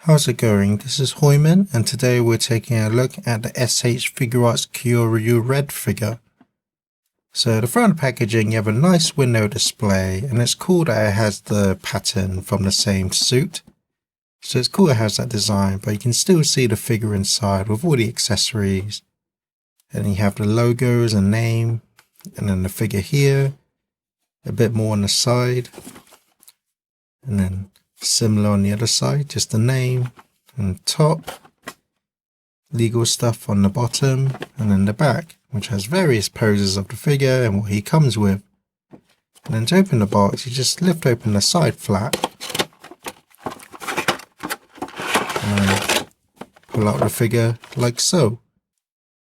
How's it going? This is Hoiman, and today we're taking a look at the S.H.Figuarts Kyoryu Red figure. So the front packaging, you have a nice window display, and it's cool that it has the pattern from the same suit. So it's cool it has that design, but you can still see the figure inside with all the accessories. And you have the logos and name, and then the figure here, a bit more on the side, and then similar on the other side, just the name and top, legal stuff on the bottom, and then the back, which has various poses of the figure and what he comes with. And then to open the box, you just lift open the side flap and pull out the figure like so.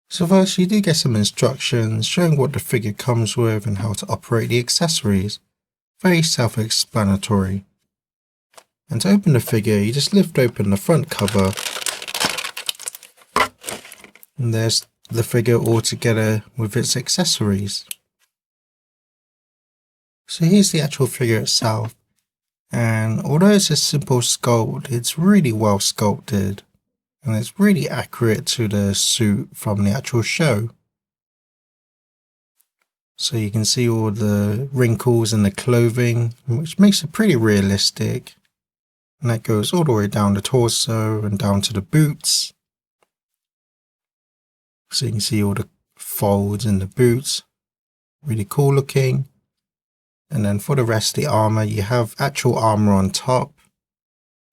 So first you do get some instructions showing what the figure comes with and how to operate the accessories. Very self-explanatory. And to open the figure, you just lift open the front cover, and there's the figure all together with its accessories. So here's the actual figure itself, and although it's a simple sculpt, it's really well sculpted, and it's really accurate to the suit from the actual show. So you can see all the wrinkles in the clothing, which makes it pretty realistic. And that goes all the way down the torso and down to the boots. So you can see all the folds in the boots. Really cool looking. And then for the rest of the armor, you have actual armor on top.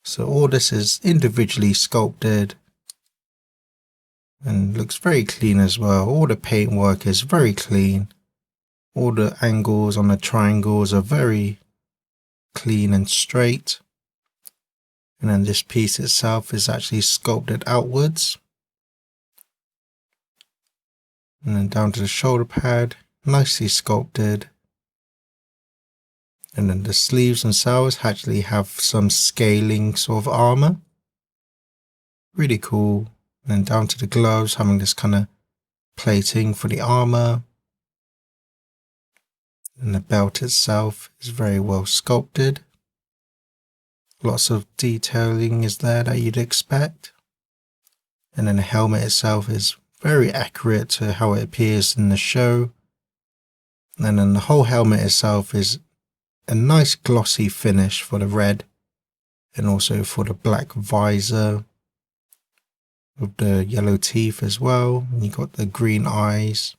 So all this is individually sculpted. And looks very clean as well. All the paintwork is very clean. All the angles on the triangles are very clean and straight. And then this piece itself is actually sculpted outwards. And then down to the shoulder pad, nicely sculpted. And then the sleeves themselves actually have some scaling sort of armor. Really cool. And then down to the gloves, having this kind of plating for the armor. And the belt itself is very well sculpted. Lots of detailing is there that you'd expect. And then the helmet itself is very accurate to how it appears in the show. And then the whole helmet itself is a nice glossy finish for the red and also for the black visor with the yellow teeth as well. And you got the green eyes.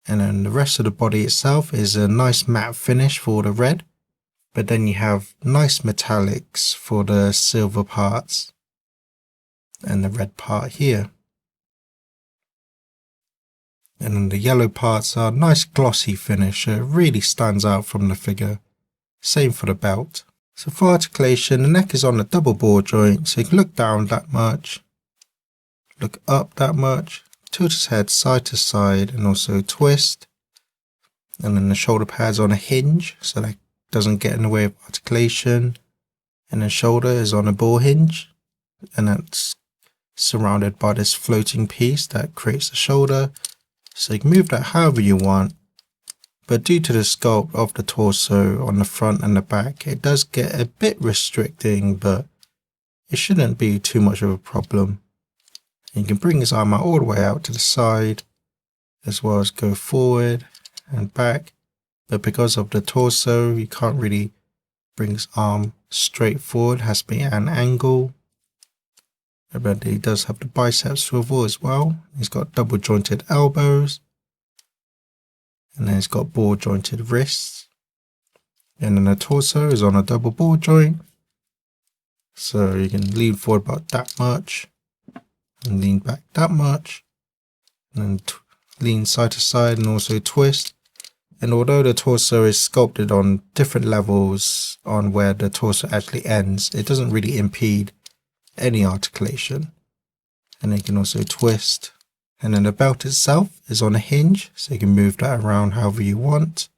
And then the rest of the body itself is a nice matte finish for the red. But then you have nice metallics for the silver parts and the red part here. And then the yellow parts are nice glossy finish, so it really stands out from the figure. Same for the belt. So for articulation, the neck is on a double ball joint, so you can look down that much, look up that much, tilt his head side to side and also twist. And then the shoulder pad's on a hinge, so that doesn't get in the way of articulation, and the shoulder is on a ball hinge, and that's surrounded by this floating piece that creates the shoulder. So you can move that however you want, but due to the sculpt of the torso on the front and the back, it does get a bit restricting, but it shouldn't be too much of a problem. And you can bring his arm out all the way out to the side, as well as go forward and back. But because of the torso, you can't really bring his arm straight forward, it has to be at an angle. But he does have the bicep swivel as well. He's got double jointed elbows. And then he's got ball jointed wrists. And then the torso is on a double ball joint. So you can lean forward about that much. And lean back that much. And then lean side to side and also twist. And although the torso is sculpted on different levels on where the torso actually ends, it doesn't really impede any articulation. And you can also twist. And then the belt itself is on a hinge, so you can move that around however you want.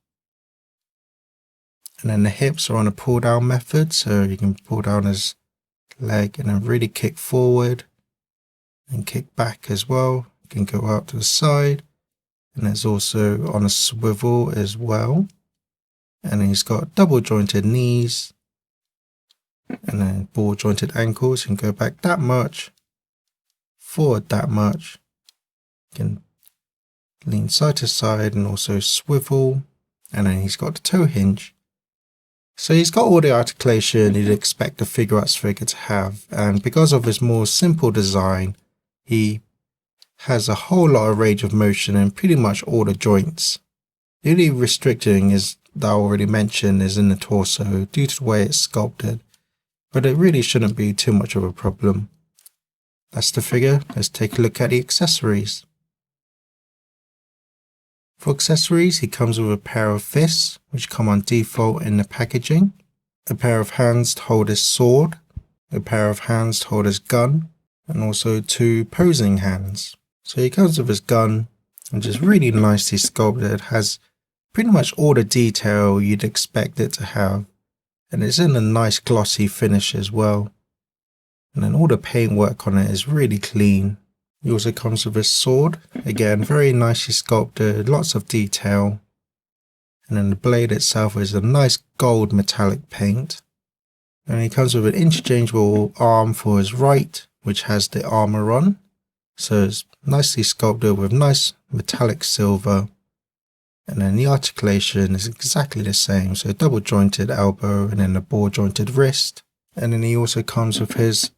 And then the hips are on a pull down method, so you can pull down his leg and then really kick forward and kick back as well. You can go out to the side. And it's also on a swivel as well. And he's got double jointed knees. and then ball jointed ankles, and go back that much, forward that much. You can lean side to side and also swivel, and then he's got the toe hinge. So he's got all the articulation you'd expect a Figuarts figure to have, and because of his more simple design, he has a whole lot of range of motion in pretty much all the joints. The only restricting is that I already mentioned is in the torso due to the way it's sculpted, but it really shouldn't be too much of a problem. That's the figure. Let's take a look at the accessories. For accessories, he comes with a pair of fists, which come on default in the packaging, a pair of hands to hold his sword, a pair of hands to hold his gun, and also 2 posing hands. So he comes with his gun, which is really nicely sculpted. It has pretty much all the detail you'd expect it to have, and it's in a nice glossy finish as well. And then all the paintwork on it is really clean. He also comes with his sword, again very nicely sculpted, lots of detail. And then the blade itself is a nice gold metallic paint. And he comes with an interchangeable arm for his right, which has the armor on. So it's nicely sculpted with nice metallic silver. And then the articulation is exactly the same, so double jointed elbow and then the ball jointed wrist. And then he also comes with his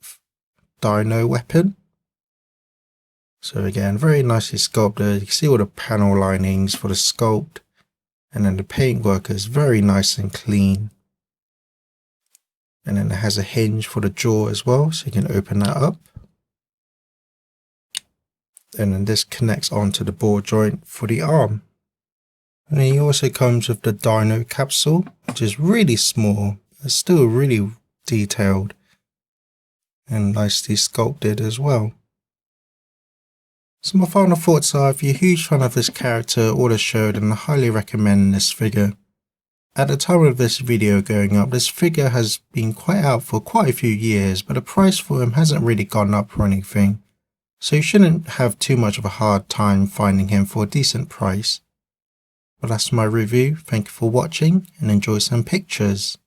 dino weapon. So again, very nicely sculpted. You can see all the panel linings for the sculpt. And then the paintwork is very nice and clean. And then it has a hinge for the jaw as well, so you can open that up. And then this connects onto the ball joint for the arm. And he also comes with the dino capsule, which is really small. It's still really detailed and nicely sculpted as well. So my final thoughts are, if you're a huge fan of this character or the show, then I highly recommend this figure. At the time of this video going up, this figure has been quite out for quite a few years, but the price for him hasn't really gone up or anything. So you shouldn't have too much of a hard time finding him for a decent price. But that's my review. Thank you for watching and enjoy some pictures.